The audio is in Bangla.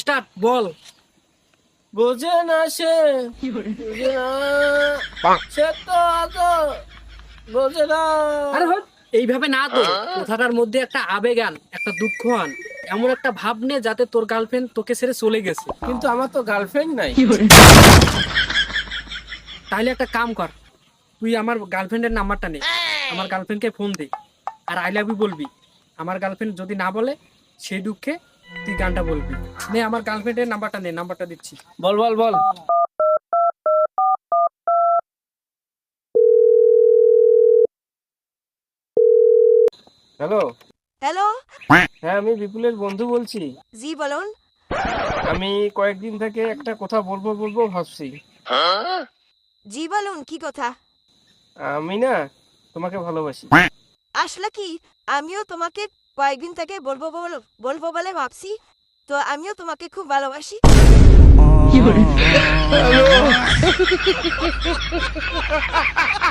স্টার্ট বল। বোঝে না সে, বোঝে না সে তো আজ বোঝে না। আরে হট, এইভাবে না তো। কথাটার মধ্যে একটা আবেগ আন, একটা দুঃখ আন, এমন একটা ভাব নে যাতে তোর গার্লফ্রেন্ড তোকে ছেড়ে চলে গেছে। কিন্তু আমার তো গার্লফ্রেন্ড নাই। তাহলে একটা কাম কর, তুই আমার গার্লফ্রেন্ডের নাম্বারটা নে, আমার গার্লফ্রেন্ডকে ফোন দে, আর আই লাভ ইউ বলবি। আমার গার্লফ্রেন্ড যদি না বলে, সেই দুঃখে তুই গানটা বলবি। নে আমার গার্লফ্রেন্ডের নাম্বারটা নে, নাম্বারটা দিচ্ছি। বল বল বল। হ্যালো। হ্যালো। হ্যাঁ, আমি বিপুলের বন্ধু বলছি। জি বলুন। আমি কয়েকদিন থেকে একটা কথা বলবো বলবো ভাবছি। জি বলুন, কি কথা? আমি না তোমাকে ভালোবাসি। আসলে কি, আমিও তোমাকে কয়েকদিন থেকে বলবো বলে ভাবছি। তো আমিও তোমাকে খুব ভালোবাসি।